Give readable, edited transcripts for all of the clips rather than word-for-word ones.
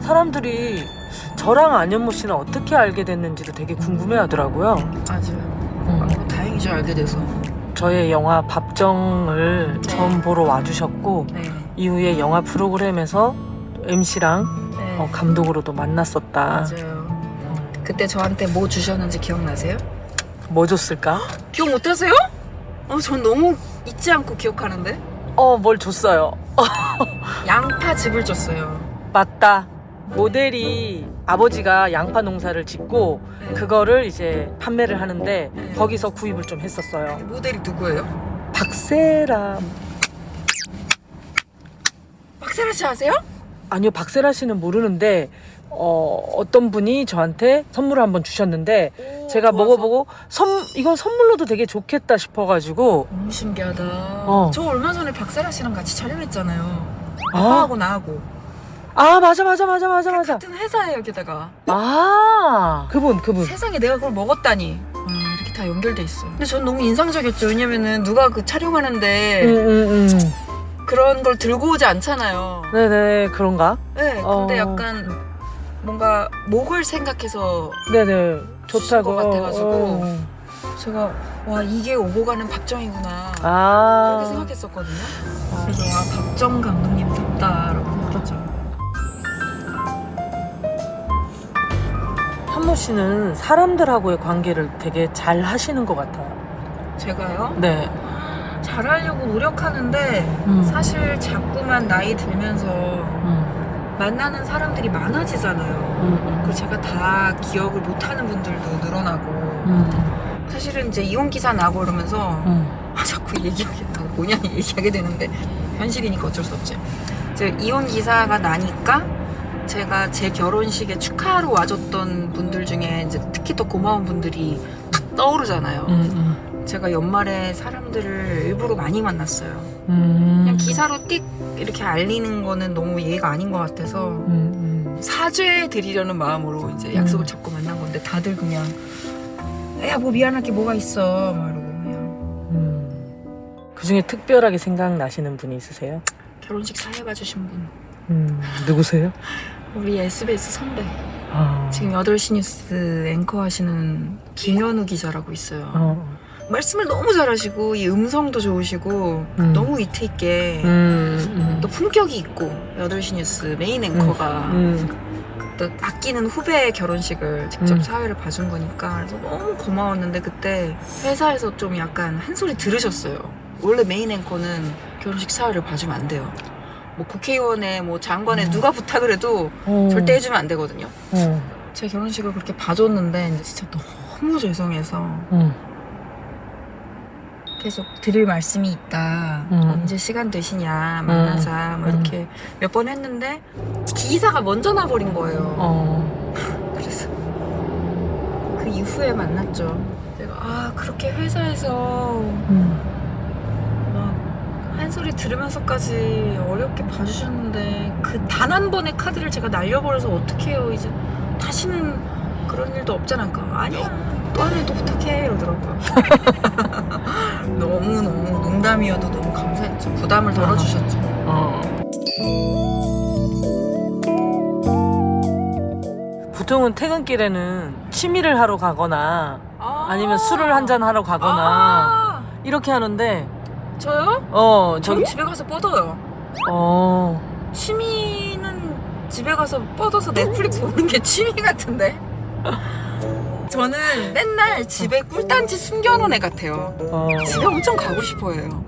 사람들이 저랑 안현모 씨는 어떻게 알게 됐는지도 되게 궁금해하더라고요. 맞아요. 다행이죠, 알게 돼서. 저의 영화 밥정을 네. 처음 보러 와주셨고 네. 이후에 영화 프로그램에서 MC랑 네. 감독으로도 만났었다. 맞아요. 그때 저한테 뭐 주셨는지 기억나세요? 뭐 줬을까? 기억 못하세요? 전 너무 잊지 않고 기억하는데. 뭘 줬어요? 양파즙을 줬어요. 맞다. 모델이 아버지가 양파 농사를 짓고 네. 그거를 이제 판매를 하는데 네. 거기서 구입을 좀 했었어요. 모델이 누구예요? 박세라. 박세라 씨 아세요? 아니요, 박세라 씨는 모르는데 어떤 분이 저한테 선물을 한번 주셨는데 제가 좋아서? 먹어보고 이건 선물로도 되게 좋겠다 싶어가지고. 너무 신기하다. 저 얼마 전에 박세라 씨랑 같이 촬영했잖아요. 아빠하고 나하고. 맞아. 같은 회사예요, 게다가. 그분. 세상에 내가 그걸 먹었다니. 이렇게 다 연결돼 있어. 근데 전 너무 인상적이었죠. 왜냐면은 누가 그 촬영하는데 그런 걸 들고 오지 않잖아요. 네네, 그런가? 네, 근데 약간 뭔가 목을 생각해서 네네, 좋다고. 것 같아가지고 제가 와, 이게 오고 가는 밥정이구나 그렇게 생각했었거든요. 그래서 밥정 감독님답다라고 그랬죠. 현모 씨는 사람들하고의 관계를 되게 잘 하시는 것 같아요. 제가요? 네. 잘하려고 노력하는데 사실 자꾸만 나이 들면서 만나는 사람들이 많아지잖아요. 그 제가 다 기억을 못하는 분들도 늘어나고 사실은 이제 이혼 기사 나고 그러면서 자꾸 본연이 얘기하게 되는데 현실이니까 어쩔 수 없지. 제가 이혼 기사가 나니까 제가 제 결혼식에 축하하러 와줬던 분들 중에 이제 특히 더 고마운 분들이 탁 떠오르잖아요. 제가 연말에 사람들을 일부러 많이 만났어요. 그냥 기사로 띡 이렇게 알리는 거는 너무 예의가 아닌 것 같아서 사죄 드리려는 마음으로 이제 약속을 잡고 만난 건데 다들 그냥 야, 뭐 미안할 게 뭐가 있어 막 이러고 그냥. 그중에 특별하게 생각나시는 분이 있으세요? 결혼식 사회 봐주신 분. 누구세요? 우리 SBS 선배. 지금 8시 뉴스 앵커 하시는 김현우 기자라고 있어요. 말씀을 너무 잘하시고 이 음성도 좋으시고 너무 위트 있게 또 품격이 있고 8시 뉴스 메인 앵커가 또 아끼는 후배의 결혼식을 직접 사회를 봐준 거니까 그래서 너무 고마웠는데 그때 회사에서 좀 약간 한 소리 들으셨어요. 원래 메인 앵커는 결혼식 사회를 봐주면 안 돼요. 뭐 국회의원에 뭐 장관에 누가 부탁을 해도 절대 해주면 안 되거든요. 제 결혼식을 그렇게 봐줬는데 이제 진짜 너무 죄송해서 계속 드릴 말씀이 있다. 언제 시간 되시냐 만나자 뭐 이렇게 몇 번 했는데 기사가 먼저 나버린 거예요. 그래서 그 이후에 만났죠. 제가 그렇게 회사에서 막 한 소리 들으면서까지 어렵게 봐주셨는데 그 단 한 번의 카드를 제가 날려버려서 어떡해요. 이제 다시는 그런 일도 없잖아. 아니야, 또 한 일 또 부탁해 이러더라고요. 너무너무 농담이어도 너무 감사했죠. 부담을 덜어주셨죠. 보통은 퇴근길에는 취미를 하러 가거나 아니면 술을 한잔 하러 가거나 이렇게 하는데 저요? 저는 집에 가서 뻗어요. 취미는 집에 가서 뻗어서 넷플릭스 보는 게 취미 같은데. 저는 맨날 집에 꿀단지 숨겨놓은 애 같아요. 집에 엄청 가고 싶어해요.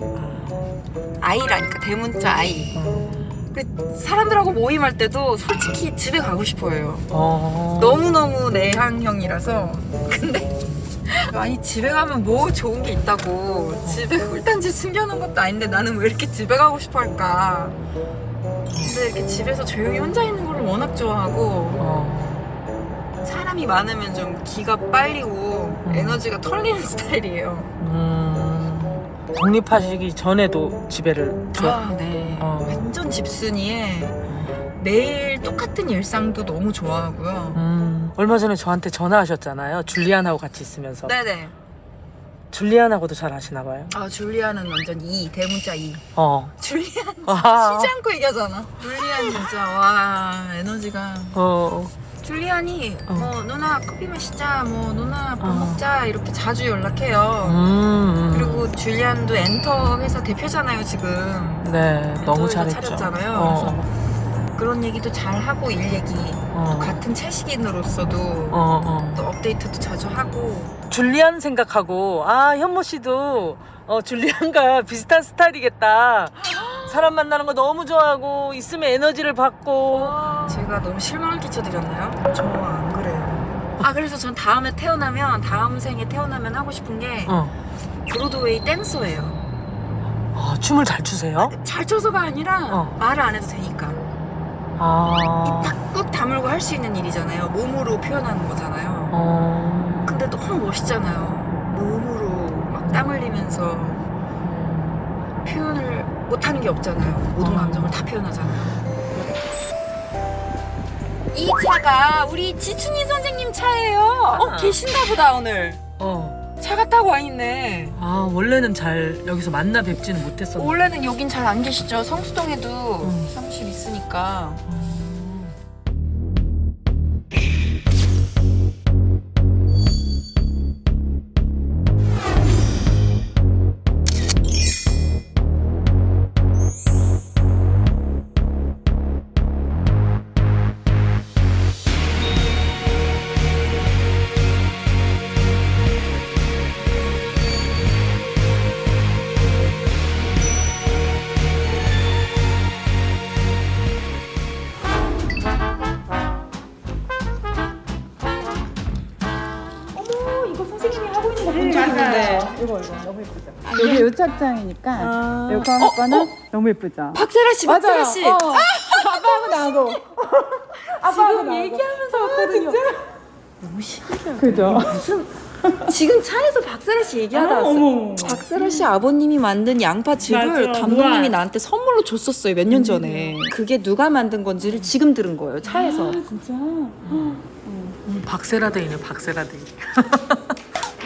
아이라니까, 대문자 아이. 근데 사람들하고 모임할 때도 솔직히 집에 가고 싶어해요. 너무너무 내향형이라서. 근데 아니 집에 가면 뭐 좋은 게 있다고. 집에 꿀단지 숨겨놓은 것도 아닌데 나는 왜 이렇게 집에 가고 싶어 할까. 근데 이렇게 집에서 조용히 혼자 있는 걸 워낙 좋아하고 사람이 많으면 좀 기가 빨리고 에너지가 털리는 스타일이에요. 독립하시기 전에도 집에를 네. 완전 집순이에 매일 똑같은 일상도 너무 좋아하고요. 얼마 전에 저한테 전화하셨잖아요. 줄리안하고 같이 있으면서. 네네. 줄리안하고도 잘 아시나 봐요. 아 줄리안은 완전 대문자 2. 줄리안 아. 쉬지 않고 얘기하잖아. 줄리안 진짜 와 에너지가. 줄리안이 뭐 누나 커피 마시자, 뭐 누나 밥 먹자 이렇게 자주 연락해요. 그리고 줄리안도 엔터 회사 대표잖아요 지금. 네, 너무 엔터 회사 잘했죠. 차렸잖아요. 그래서 그런 얘기도 잘 하고 일 얘기. 또 같은 채식인으로서도 또 업데이트도 자주 하고. 줄리안 생각하고 현모 씨도 줄리안과 비슷한 스타일이겠다. 사람 만나는 거 너무 좋아하고 있으면 에너지를 받고. 제가 너무 실망을 끼쳐드렸나요? 저 안 그래요. 그래서 전 다음 생에 태어나면 하고 싶은 게 브로드웨이 댄서예요. 춤을 잘 추세요? 잘 춰서가 아니라 말을 안 해도 되니까. 입 꾹 다물고 할 수 있는 일이잖아요. 몸으로 표현하는 거잖아요. 근데 너무 멋있잖아요. 몸으로 막 땀 흘리면서 표현을 못하는 게 없잖아요. 모든 감정을 다 표현하잖아요. 이 차가 우리 지춘희 선생님 차예요. 계신가 보다 오늘. 차가 타고 와 있네. 원래는 잘 여기서 만나 뵙지는 못했었는데. 원래는 여긴 잘 안 계시죠. 성수동에도 사무실 있으니까. 이거 너무 예쁘죠? 여기 요 착장이니까 이거 할 거는 너무 예쁘죠? 박세라 씨, 박세라 씨. 아빠하고 나하고 아빠하고 지금 나하고. 얘기하면서 왔거든요. 진짜? 너무 신기해요. 그죠? 지금 차에서 박세라 씨 얘기하다 왔어요. 어머. 박세라 씨 아버님이 만든 양파즙을 맞아, 감독님이 우와. 나한테 선물로 줬었어요. 몇 년 전에. 그게 누가 만든 건지를 지금 들은 거예요. 차에서. 진짜? 박세라데이네, 박세라데이.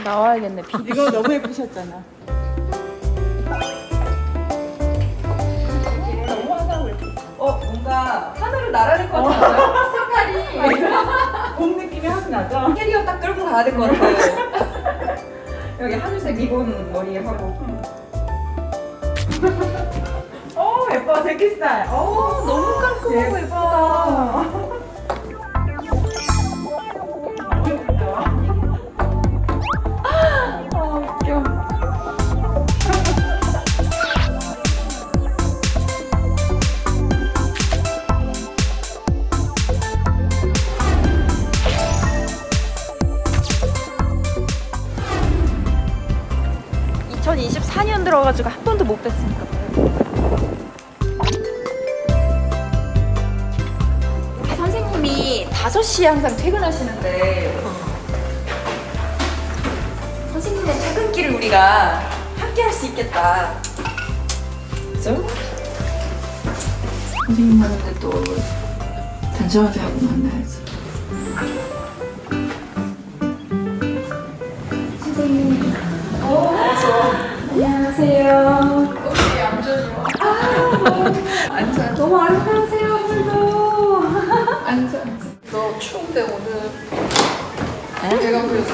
나와야겠네. 이거 너무 예쁘셨잖아. 뭔가 하늘을 날아갈 것 같아요. 색깔이. 봄 느낌이 확 나죠? 캐리어 딱 끌고 가야 될 것 같아요. 여기 하늘색 리본 머리에 하고. 예뻐, 제키 스타일. 너무 깔끔하고 예쁘다. 웃겨. 2024년 들어가지고 한 번도 못 뵀으니까 우리 선생님이 5시에 항상 퇴근하시는데 선생님의 퇴근길을 우리가 함께 할 수 있겠다. 그죠? 선생님 하는데 또 단정하게 하고 만나야지. 선생님 안녕하세요. 어떻게 얌전히 와? 앉아. 너무 아름다우세요 오늘도. 앉아. 너 추운데 오늘 내가 그래서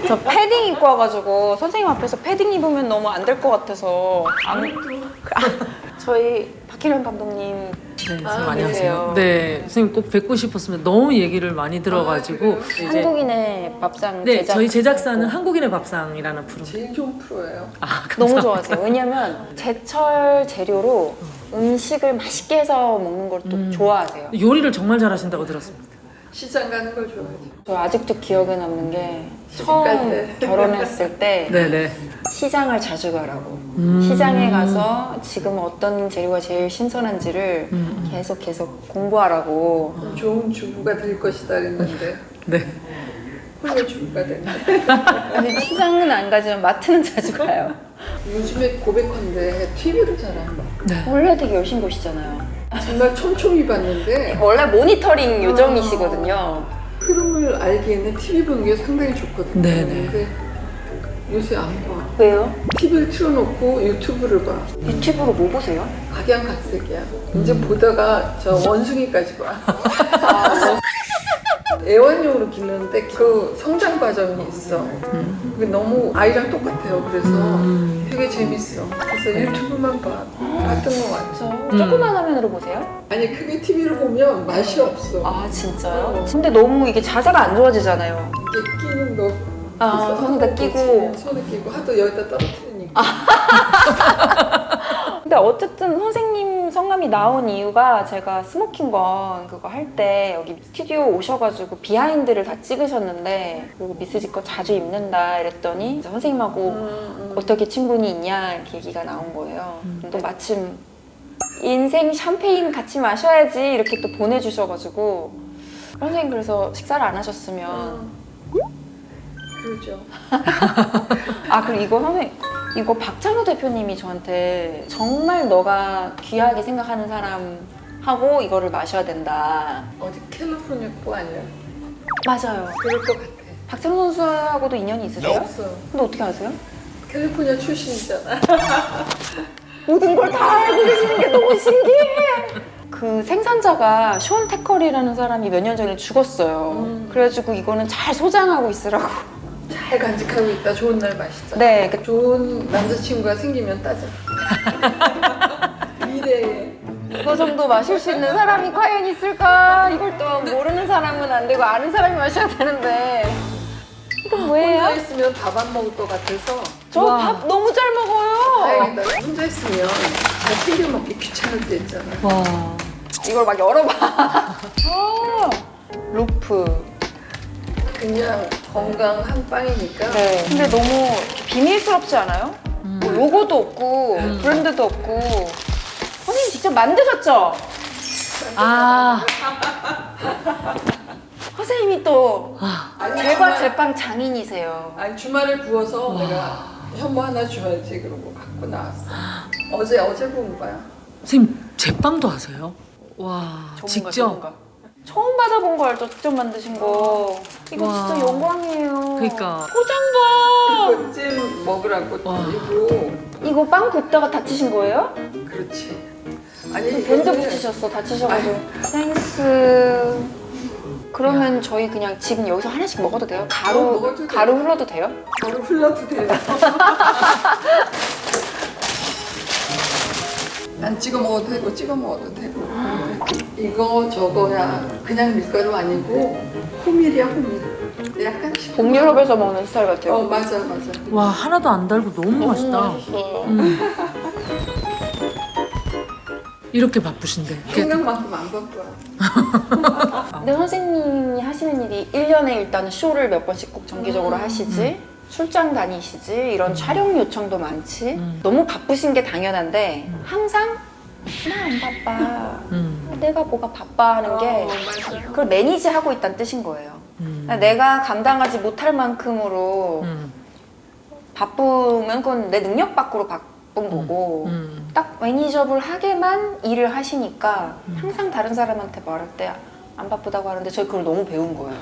저 패딩 입고 와가지고 선생님 앞에서 패딩 입으면 너무 안 될 것 같아서 저희 박혜련 감독님 네, 선생님 아, 안녕하세요. 네, 선생님 꼭 뵙고 싶었으면 너무 얘기를 많이 들어가지고 이제 한국인의 밥상 네, 제작 저희 제작사는 한국인의 밥상이라는 프로. 제일 좋은 프로예요. 너무 좋아하세요. 왜냐면 제철 재료로 음식을 맛있게 해서 먹는 걸 또 좋아하세요. 요리를 정말 잘하신다고 들었습니다. 시장 가는 걸 좋아하지. 저 아직도 기억에 남는 게 시집갈 처음 때. 결혼했을 때 네네. 시장을 자주 가라고. 시장에 가서 지금 어떤 재료가 제일 신선한지를 계속 공부하라고. 좋은 주부가 될 것이다 그랬는데 네. 훌륭 주부가 됐네. 아니, 시장은 안 가지만 마트는 자주 가요. 요즘에 고백한데 TV를 잘 안 봐. 원래 되게 열심히 보시잖아요. 정말 촘촘히 봤는데 원래 모니터링 요정이시거든요. 흐름을 알기에는 TV 보는 게 상당히 좋거든요. 네네. 근데 요새 안 봐. 왜요? TV를 틀어놓고 유튜브를 봐. 유튜브로 뭐 보세요? 각양각색이야. 이제 보다가 저 원숭이까지 봐. 애완용으로 기르는데 그 성장 과정이 있어. 그게 너무 아이랑 똑같아요. 그래서 되게 재밌어. 그래서 유튜브만 봐. 같은 거 같죠. 조그만 화면으로 보세요? 아니 크게 TV를 보면 맛이 없어. 아 진짜요? 근데 너무 이게 자세가 안 좋아지잖아요. 이게 끼는 거. 아, 손에다 끼고. 손에 끼고 하도 여기다 떨어뜨리니까. 근데 어쨌든 선생님 성함이 나온 이유가 제가 스모킹건 그거 할 때 여기 스튜디오 오셔가지고 비하인드를 다 찍으셨는데 그리고 미스지 거 자주 입는다 이랬더니 이제 선생님하고 어떻게 친분이 있냐 이렇게 얘기가 나온 거예요. 또 마침 인생 샴페인 같이 마셔야지 이렇게 또 보내주셔가지고 선생님 그래서 식사를 안 하셨으면 그러죠. 아 그리고 이거 선생님 이거 박찬호 대표님이 저한테 정말 너가 귀하게 생각하는 사람하고 이거를 마셔야 된다. 어디 캘리포니아 거 아니야? 맞아요. 그럴 것 같아. 박찬호 선수하고도 인연이 있으세요? 없어. 근데 어떻게 아세요? 캘리포니아 출신이잖아. 모든 걸 다 알고 계시는 게 너무 신기해. 그 생산자가 숀 태커리라는 사람이 몇 년 전에 죽었어요. 그래가지고 이거는 잘 소장하고 있으라고. 잘 간직하고 있다. 좋은 날 마시자. 네. 좋은 남자친구가 생기면 따자. 미래에. 이거 정도 마실 수 있는 사람이 과연 있을까? 이걸 또 모르는 사람은 안 되고 아는 사람이 마셔야 되는데. 이건 혼자 뭐예요? 있으면 밥 안 먹을 것 같아서 저 밥 너무 잘 먹어요. 다행이다. 혼자 있으면 잘 챙겨 먹기 귀찮을 때 있잖아. 와. 이걸 막 열어봐. 아, 로프. 그냥 건강한 빵이니까. 네. 근데 너무 비밀스럽지 않아요? 뭐 로고도 없고 브랜드도 없고. 선생님 직접 만드셨죠? 아. 선생님이 또 아니, 제과 제빵 장인이세요. 아니 주말에 구워서 내가 현모 하나 줘야지 그러고 갖고 나왔어. 어제 본 거야. 선생님 제빵도 하세요? 와. 전문가, 직접. 전문가. 처음 받아본 걸 또 직접 만드신 거. 이거 와. 진짜 영광이에요. 그러니까. 포장 봐. 찜 먹으라고 와. 이거. 이거 빵 굽다가 다치신 거예요? 그렇지. 아니 밴드 이거는 붙이셨어. 다치셔가지고. 땡스. 그러면 저희 그냥 지금 여기서 하나씩 먹어도 돼요? 먹어도 돼요. 가루 흘러도 돼요? 바로 흘러도 돼요. 난 찍어 먹어도 되고 찍어 먹어도 되고. 이거 저거야 그냥 밀가루 아니고 호밀이야 호밀. 약간 동유럽에서 먹는 스타일 같아요. 맞아. 와 하나도 안 달고 너무 맛있다. 맛있어요. 이렇게 바쁘신데. 생각만큼 안 바빠. 근데 선생님이 하시는 일이 1년에 일단 쇼를 몇 번씩 꼭 정기적으로 하시지 출장 다니시지 이런 촬영 요청도 많지 너무 바쁘신 게 당연한데 항상 나 안 바빠 내가 뭐가 바빠 하는 게 맞아. 그걸 매니지하고 있다는 뜻인 거예요. 내가 감당하지 못할 만큼으로 바쁘면 그건 내 능력 밖으로 바쁜 거고 딱 매니저블 하게만 일을 하시니까 항상 다른 사람한테 말할 때 안 바쁘다고 하는데 저희 그걸 너무 배운 거예요.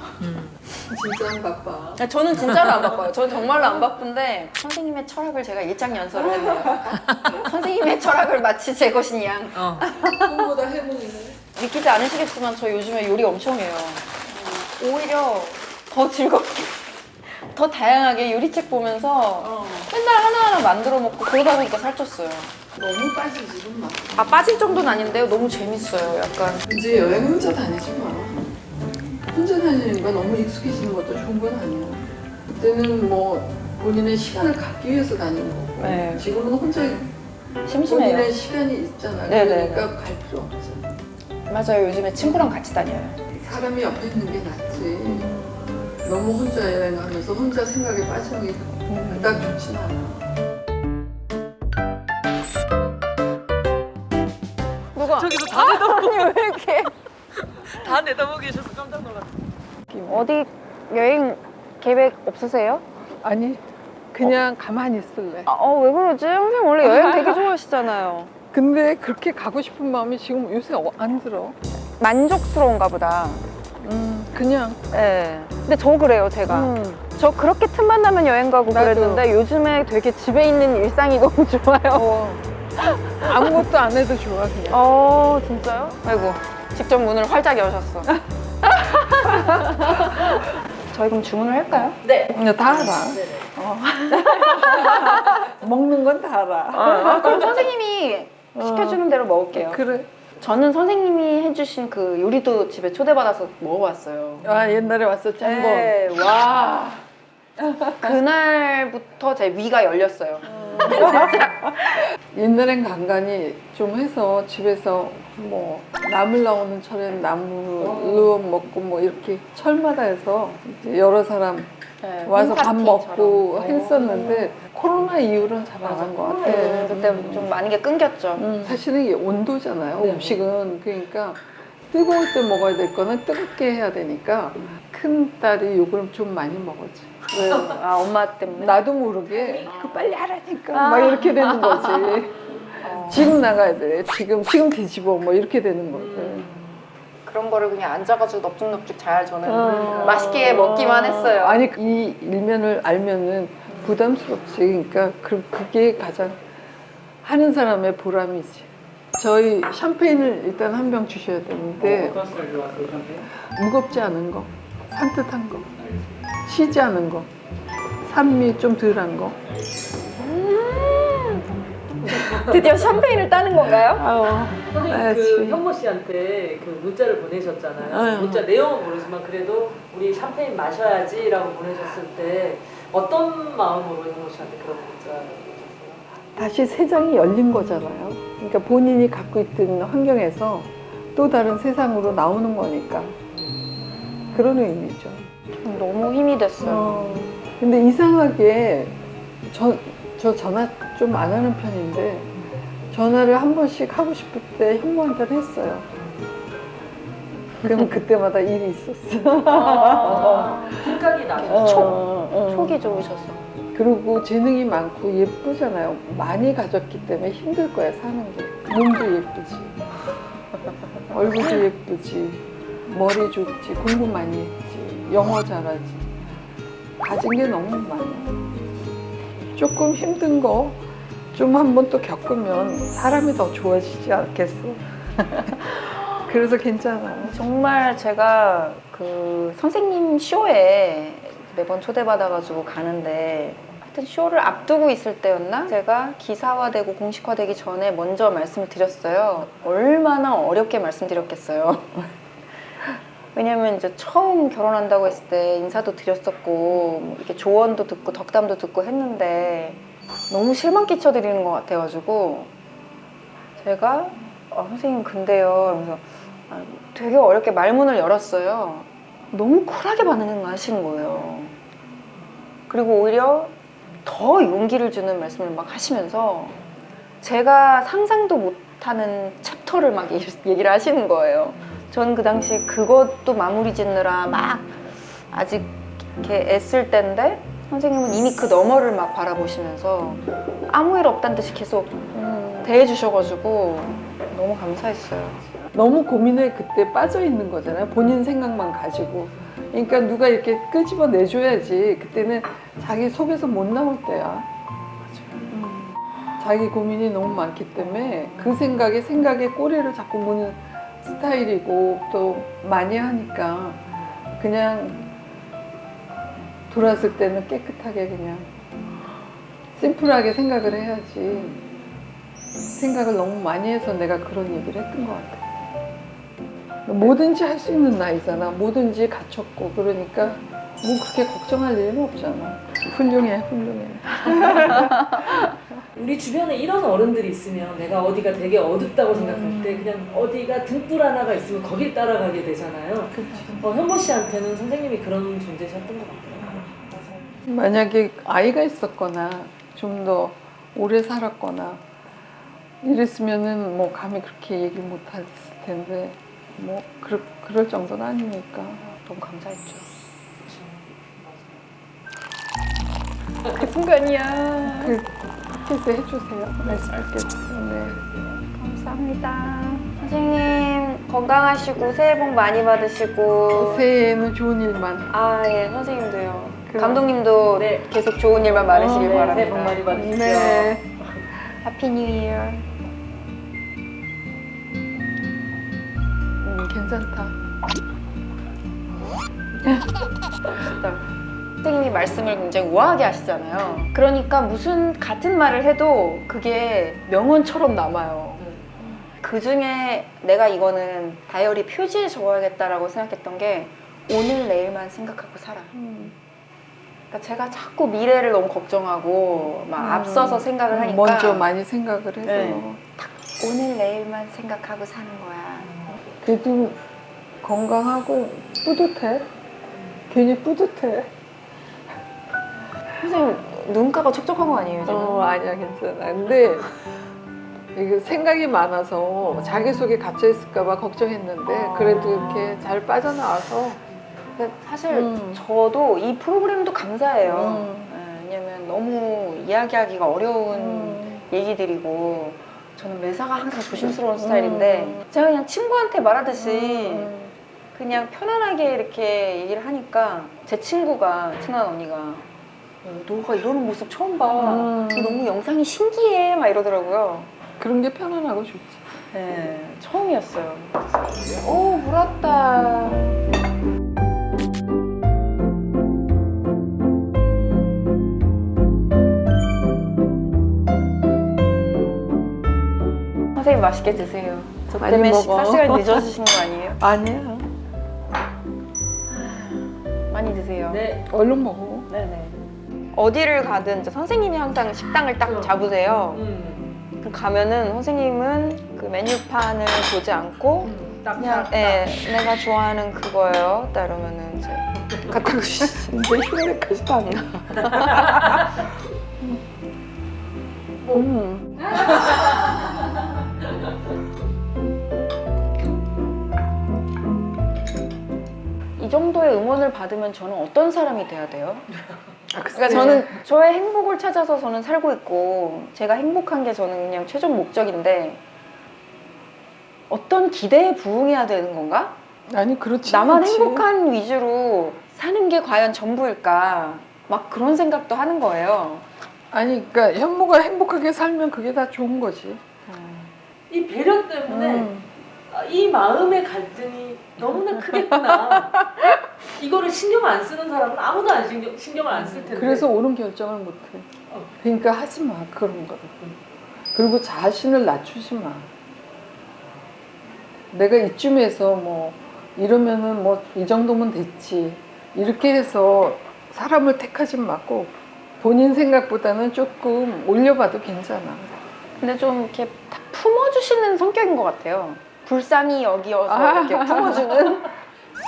진짜 안 바빠. 저는 진짜로 안 바빠요. 저는 정말로 안 바쁜데 선생님의 철학을 제가 일장연설을 했네요. 선생님의 철학을 마치 제 것인 양. 꿈보다 해몽이네. 믿기지 않으시겠지만 저 요즘에 요리 엄청 해요. 오히려 더 즐겁게 더 다양하게 요리책 보면서 맨날 하나하나 만들어 먹고 그러다 보니까 살쪘어요. 너무 빠지지 좀 마. 아 빠질 정도는 아닌데요. 너무 재밌어요. 약간 이제 여행 혼자 다니지 마. 혼자 다니는 거 너무 익숙해지는 것도 좋은 건 아니야. 그때는 뭐 본인의 시간을 갖기 위해서 다니는 거고 네. 지금은 혼자 심심해요. 본인의 시간이 있잖아. 네네. 그러니까 갈 필요 없어. 맞아요. 요즘에 친구랑 같이 다녀요. 사람이 옆에 있는 게 낫지. 너무 혼자 여행하면서 혼자 생각에 빠지는 게 그닥 좋진 않아. 누가? 저기서 다 내다보고 아니 왜 이렇게 다 내다보고 계셔서 깜짝 놀랐어. 어디 여행 계획 없으세요? 아니 그냥 가만히 있을래. 왜 그러지? 선생님 원래 여행 되게 좋아하시잖아요. 근데 그렇게 가고 싶은 마음이 지금 요새 안 들어. 만족스러운가 보다. 그냥. 네. 근데 저 그래요, 제가. 저 그렇게 틈만 나면 여행 가고 나도. 그랬는데 요즘에 되게 집에 있는 일상이 너무 좋아요. 아무것도 안 해도 좋아 그냥. 진짜요? 아이고, 직접 문을 활짝 여셨어. 저희 그럼 주문을 할까요? 네. 그냥 다 알아. 먹는 건 다 알아. 그럼 선생님이 시켜주는 대로 먹을게요. 그래. 저는 선생님이 해주신 그 요리도 집에 초대받아서 먹어봤어요. 아 옛날에 왔었지 한 번. 네, 와. 그날부터 제 위가 열렸어요. 옛날엔 간간히 좀 해서 집에서 뭐 나물 나오는 철엔 나물로 먹고 뭐 이렇게 철마다 해서 이제 여러 사람 네, 와서 밥 홈파티처럼. 먹고 했었는데 코로나 이후로는 잘 안 한 것 같아. 그때 좀 많은 게 끊겼죠. 사실은 이게 온도잖아요. 음식은. 그러니까 뜨거울 때 먹어야 될 거는 뜨겁게 해야 되니까 큰 딸이 욕을 좀 많이 먹었지. 왜요? 아, 엄마 때문에? 나도 모르게 그 빨리 하라니까 막 이렇게 되는 거지. 지금 나가야 돼. 지금 뒤집어 뭐 이렇게 되는 거지. 그런 거를 그냥 앉아가지고 넙죽넙죽 잘 저는 맛있게 먹기만 했어요. 아니 이 일면을 알면은 부담스럽지. 그러니까 그게 가장 하는 사람의 보람이지. 저희 샴페인을 일단 한 병 주셔야 되는데 무겁지 않은 거, 산뜻한 거, 시지 않은 거, 산미 좀 덜한 거. 드디어 샴페인을 따는 건가요? 선생님 알지. 그 현모 씨한테 그 문자를 보내셨잖아요. 아유. 문자 내용은 모르지만 그래도 우리 샴페인 마셔야지라고 보내셨을 때 어떤 마음으로 현모 씨한테 그런 문자를 보내셨어요? 다시 세상이 열린 거잖아요. 그러니까 본인이 갖고 있던 환경에서 또 다른 세상으로 나오는 거니까 그런 의미죠. 너무 힘이 됐어요. 근데 이상하게 저 전화 좀 안 하는 편인데 전화를 한 번씩 하고 싶을 때 현모한테는 했어요. 그러면 그때마다 일이 있었어. 생각이 나서 촉이 좋으셔서. 그리고 재능이 많고 예쁘잖아요. 많이 가졌기 때문에 힘들 거야 사는 게. 몸도 예쁘지, 얼굴도 예쁘지, 머리 좋지, 공부 많이 했지, 영어 잘하지. 가진 게 너무 많아. 조금 힘든 거 좀 한번 또 겪으면 사람이 더 좋아지지 않겠어? 그래서 괜찮아. 정말 제가 그 선생님 쇼에 매번 초대받아가지고 가는데 하여튼 쇼를 앞두고 있을 때였나? 제가 기사화되고 공식화되기 전에 먼저 말씀을 드렸어요. 얼마나 어렵게 말씀드렸겠어요. 왜냐면 이제 처음 결혼한다고 했을 때 인사도 드렸었고 뭐 이렇게 조언도 듣고 덕담도 듣고 했는데 너무 실망 끼쳐드리는 것 같아가지고 제가 선생님 근데요 그래서 되게 어렵게 말문을 열었어요. 너무 쿨하게 반응하시는 거예요. 그리고 오히려 더 용기를 주는 말씀을 막 하시면서 제가 상상도 못하는 챕터를 막 얘기를 하시는 거예요. 전 그 당시에 그것도 마무리 짓느라 막 아직 이렇게 애쓸 때인데 선생님은 이미 그 너머를 막 바라보시면서 아무 일 없다는 듯이 계속 대해주셔가지고 너무 감사했어요. 너무 고민에 그때 빠져 있는 거잖아요. 본인 생각만 가지고. 그러니까 누가 이렇게 끄집어 내줘야지. 그때는 자기 속에서 못 나올 때야. 자기 고민이 너무 많기 때문에 그 생각에 꼬리를 자꾸 무는 스타일이고 또 많이 하니까 그냥 돌았을 때는 깨끗하게 그냥 심플하게 생각을 해야지. 생각을 너무 많이 해서 내가 그런 얘기를 했던 것 같아. 뭐든지 할 수 있는 나이잖아. 뭐든지 갖췄고 그러니까 뭐 그렇게 걱정할 일은 없잖아. 훌륭해. 우리 주변에 이런 어른들이 있으면 내가 어디가 되게 어둡다고 생각할 때 그냥 어디가 등불 하나가 있으면 거길 따라가게 되잖아요. 현모 씨한테는 선생님이 그런 존재셨던 것 같아요. 만약에 아이가 있었거나 좀 더 오래 살았거나 이랬으면은 뭐 감히 그렇게 얘기 못 했을 텐데 뭐 그럴 정도는 아니니까 너무 감사했죠. 그 순간이야. 그 티켓을 해주세요. 말씀할게요. 네. 감사합니다. 선생님 건강하시고 새해 복 많이 받으시고. 새해에는 좋은 일만. 아, 예, 선생님도요. 그럼. 감독님도 네. 계속 좋은 일만 많으시길 바랍니다. 새해 복 많이 받으십시오. 네. 해피 뉴 이어. 괜찮다. 선생님이 말씀을 굉장히 우아하게 하시잖아요. 그러니까 무슨 같은 말을 해도 그게 명언처럼 남아요. 그 중에 내가 이거는 다이어리 표지에 적어야겠다라고 생각했던 게 오늘 내일만 생각하고 살아. 그러니까 제가 자꾸 미래를 너무 걱정하고 막 앞서서 생각을 하니까 먼저 많이 생각을 해서. 네. 오늘 내일만 생각하고 사는 거야. 그래도 건강하고 뿌듯해. 괜히 뿌듯해. 선생님 눈가가 촉촉한 거 아니에요 지금? 아니야 괜찮아. 근데 이게 생각이 많아서 자기속에 갇혀 있을까봐 걱정했는데 그래도 이렇게 잘 빠져나와서. 근데 사실 저도 이 프로그램도 감사해요. 왜냐면 너무 이야기하기가 어려운 얘기들이고 저는 매사가 항상 조심스러운 스타일인데 제가 그냥 친구한테 말하듯이 그냥 편안하게 이렇게 얘기를 하니까 제 친구가 친한 언니가 너가 이러는 모습 처음 봐. 너무 영상이 신기해 막 이러더라고요. 그런 게 편안하고 좋지. 네, 처음이었어요. 오, 부럽다. 선생님 맛있게 드세요. 저 많이 때문에 먹어. 식사 시간이 늦어지신 거 아니에요? 아니야. 많이 드세요. 네. 얼른 먹어. 네네. 어디를 가든 이제 선생님이 항상 식당을 딱 잡으세요. 그럼 가면은 선생님은 그 메뉴판을 보지 않고 그냥 내가 좋아하는 그거예요. 따르면은 이제 갖다 주시지. 내 흉내까지도 안 나. 이 정도의 응원을 받으면 저는 어떤 사람이 돼야 돼요? 글쎄. 그러니까 저는 저의 행복을 찾아서 저는 살고 있고 제가 행복한 게 저는 그냥 최종 목적인데 어떤 기대에 부응해야 되는 건가? 아니 그렇지. 나만 않지. 행복한 위주로 사는 게 과연 전부일까? 막 그런 생각도 하는 거예요. 아니 그러니까 현모가 행복하게 살면 그게 다 좋은 거지. 이 배려 때문에 이 마음의 갈등이 너무나 크겠구나. 이거를 신경 안 쓰는 사람은 아무도 신경을 안 쓸 텐데. 그래서 옳은 결정을 못 해. 그러니까 하지 마 그런 거를. 그리고 자신을 낮추지 마. 내가 이쯤에서 뭐 이러면은 뭐 이 정도면 됐지. 이렇게 해서 사람을 택하지 말고 본인 생각보다는 조금 올려봐도 괜찮아. 근데 좀 이렇게 다 품어주시는 성격인 것 같아요. 불쌍히 여기어서 이렇게 품어주는.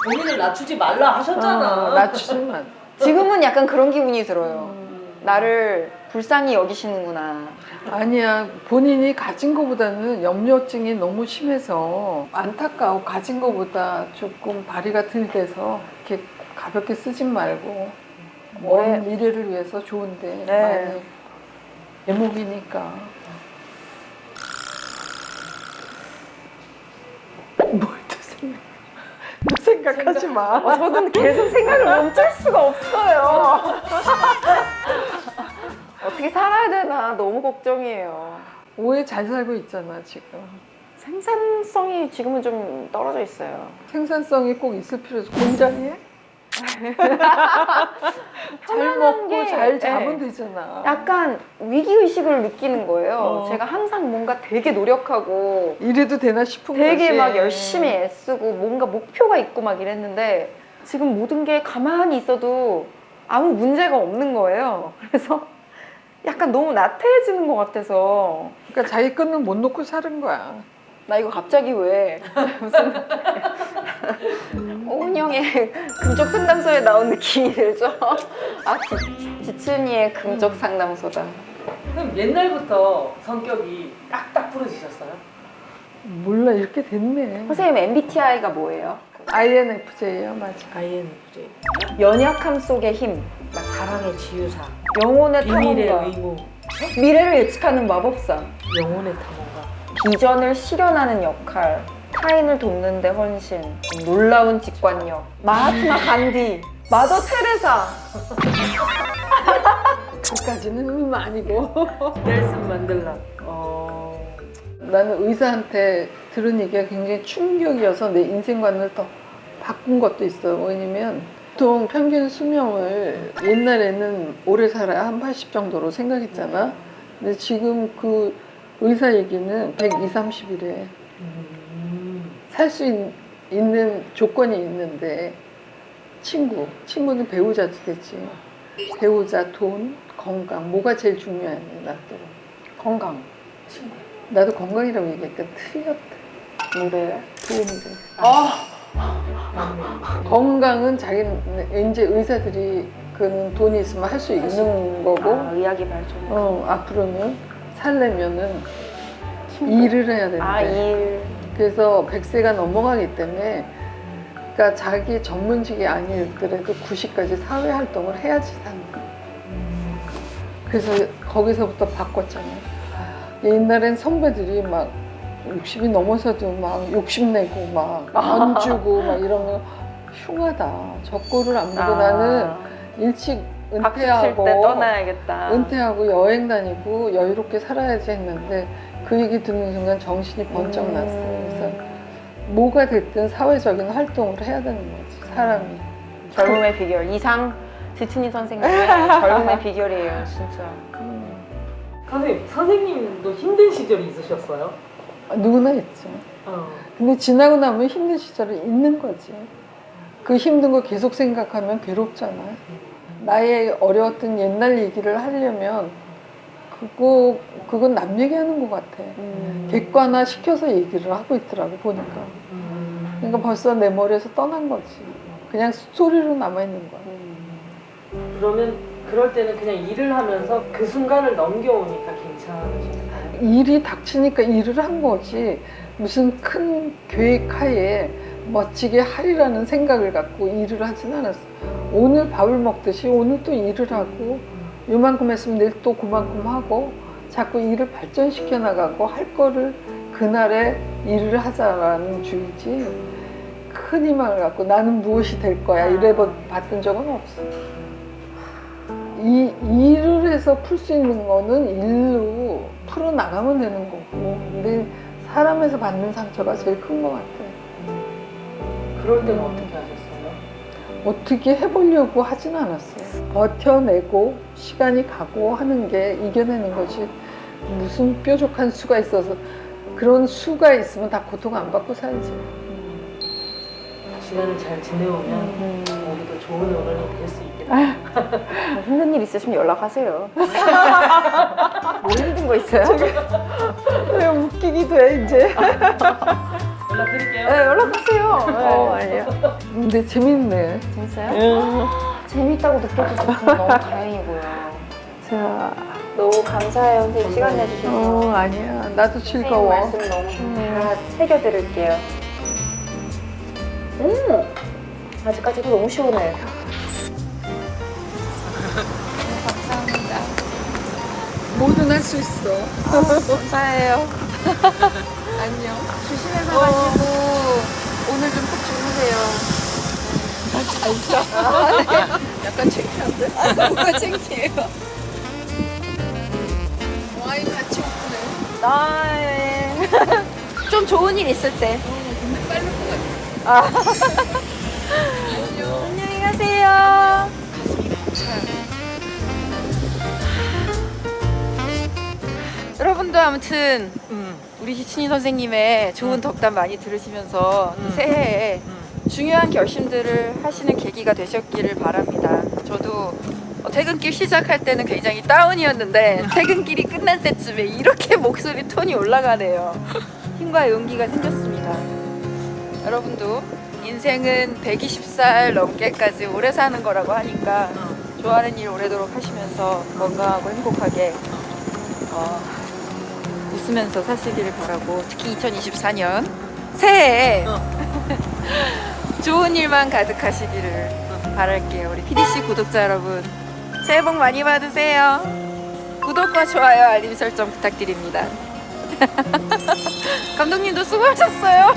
본인을 낮추지 말라 하셨잖아. 낮추지 마. 지금은 약간 그런 기분이 들어요. 나를 불쌍히 여기시는구나. 아니야. 본인이 가진 것보다는 염려증이 너무 심해서 안타까워. 가진 것보다 조금 발휘가 덜 돼서 이렇게 가볍게 쓰진 말고 먼 미래를 위해서 좋은데 많이 제목이니까. 뭘 또 생각하지 마. 저는 계속 생각을 멈출 수가 없어요. 어떻게 살아야 되나 너무 걱정이에요. 오해 잘 살고 있잖아 지금. 생산성이 지금은 좀 떨어져 있어요. 생산성이 꼭 있을 필요 없어. 공장에 잘 먹고 게, 잘 자면 되잖아. 약간 위기의식을 느끼는 거예요. 제가 항상 뭔가 되게 노력하고 이래도 되나 싶은 되게 거지. 막 열심히 애쓰고 뭔가 목표가 있고 막 이랬는데 지금 모든 게 가만히 있어도 아무 문제가 없는 거예요. 그래서 약간 너무 나태해지는 것 같아서 그러니까 자기 끈은 못 놓고 사는 거야. 나 이거 갑자기 왜 무슨 오은영의 금쪽 상담소에 나온 느낌이 들죠? 아, 지춘이의 금쪽 상담소다. 그럼 옛날부터 성격이 딱딱 부러지셨어요? 몰라 이렇게 됐네. 선생님 MBTI가 뭐예요? INFJ야 맞아. INFJ. 연약함 속의 힘, 막 사랑의 지유사, 영혼의 비밀의 탐험가, 의무, 미래를 예측하는 마법사, 영혼의 탐험가. 비전을 실현하는 역할, 타인을 돕는데 헌신, 놀라운 직관력, 마하트마 간디, 마더 테레사. 그까지는 아니고. 넬슨 만델라. 나는 의사한테 들은 얘기가 굉장히 충격이어서 내 인생관을 더 바꾼 것도 있어요. 왜냐면 보통 평균 수명을 옛날에는 오래 살아야 한 80 정도로 생각했잖아. 근데 지금 그 의사 얘기는 120, 30이래. 살 수 있는 조건이 있는데 친구는 배우자도 되지. 배우자, 돈, 건강 뭐가 제일 중요해 나도. 건강. 나도 건강이라고 얘기했니까 틀렸다. 뭐래요? 돈이래. 건강은 자기는 이제 의사들이 그 돈이 있으면 할 수 있는 거고. 의학이 발전. 앞으로는 살려면은 일을 해야 된대. 일. 그래서 100세가 넘어가기 때문에 그러니까 자기 전문직이 아니더라도 90까지 사회 활동을 해야지 산다. 그래서 거기서부터 바꿨잖아. 옛날엔 선배들이 막 60이 넘어서도 막 욕심내고 막 안 주고 막 이러면 흉하다. 저 꼴을 안 보고 나는 일찍 박수 때 떠나야겠다. 은퇴하고 여행 다니고 여유롭게 살아야지 했는데 그 얘기 듣는 순간 정신이 번쩍 났어요. 그래서 뭐가 됐든 사회적인 활동을 해야 되는 거지, 사람이. 젊음의 비결. 이상 지친이 선생님의 젊음의 비결이에요, 진짜. 선생님도 힘든 시절이 있으셨어요? 누구나 있죠. 근데 지나고 나면 힘든 시절이 있는 거지. 그 힘든 거 계속 생각하면 괴롭잖아. 나의 어려웠던 옛날 얘기를 하려면 그건 남 얘기하는 것 같아. 객관화 시켜서 얘기를 하고 있더라고 보니까. 그러니까 벌써 내 머리에서 떠난 거지. 그냥 스토리로 남아있는 거야. 그러면 그럴 때는 그냥 일을 하면서 그 순간을 넘겨오니까 괜찮으셨어요? 일이 닥치니까 일을 한 거지. 무슨 큰 계획 하에 멋지게 하리라는 생각을 갖고 일을 하진 않았어. 오늘 밥을 먹듯이 오늘 또 일을 하고 요만큼 했으면 내일 또 그만큼 하고 자꾸 일을 발전시켜 나가고 할 거를 그날에 일을 하자라는 주의지. 큰 희망을 갖고 나는 무엇이 될 거야 이래 봤던 적은 없어. 이 일을 해서 풀 수 있는 거는 일로 풀어나가면 되는 거고 근데 사람에서 받는 상처가 제일 큰 것 같아. 그럴 때는 어떻게 하셨어요? 어떻게 해보려고 하진 않았어요. 버텨내고 시간이 가고 하는 게 이겨내는 거지. 무슨 뾰족한 수가 있어서 그런 수가 있으면 다 고통 안 받고 살지. 시간을 잘 지내오면 우리도 좋은 어른이 될 수 있겠다. 힘든 일 있으시면 연락하세요. 뭐 힘든 거 있어요? 왜 웃기기도 해 이제. 연락드릴게요. 네, 연락하세요. 네. 아니야. 근데 재밌네. 진짜요? 재밌다고 느껴주셔서 너무 다행이고요. 자, 너무 감사해요, 선생님. 시간 내주셔서. 아니야. 나도 선생님 즐거워. 말씀 너무 다 새겨드릴게요. 아직까지도 너무 시원해요. 감사합니다. 뭐든 할 수 있어. 감사해요. 안녕. 조심해서 가시고 오늘 좀 푹 주무세요. 약간 창피한데? 뭐가 창피해요? 와인 같이 오프네. 아, 예. 좀 좋은 일 있을 때. 근데 빠를 것 같아. 안녕히 가세요. 여러분도 아무튼 우리 지친이 선생님의 좋은 덕담 많이 들으시면서 또 새해에 중요한 결심들을 하시는 계기가 되셨기를 바랍니다. 저도 퇴근길 시작할 때는 굉장히 다운이었는데 퇴근길이 끝날 때쯤에 이렇게 목소리 톤이 올라가네요. 힘과 용기가 생겼습니다. 여러분도 인생은 120살 넘게까지 오래 사는 거라고 하니까 좋아하는 일 오래도록 하시면서 건강하고 행복하게 웃으면서 사시기를 바라고 특히 2024년 새해에 좋은 일만 가득하시기를 바랄게요. 우리 PDC 구독자 여러분 새해 복 많이 받으세요. 구독과 좋아요 알림 설정 부탁드립니다. 감독님도 수고하셨어요.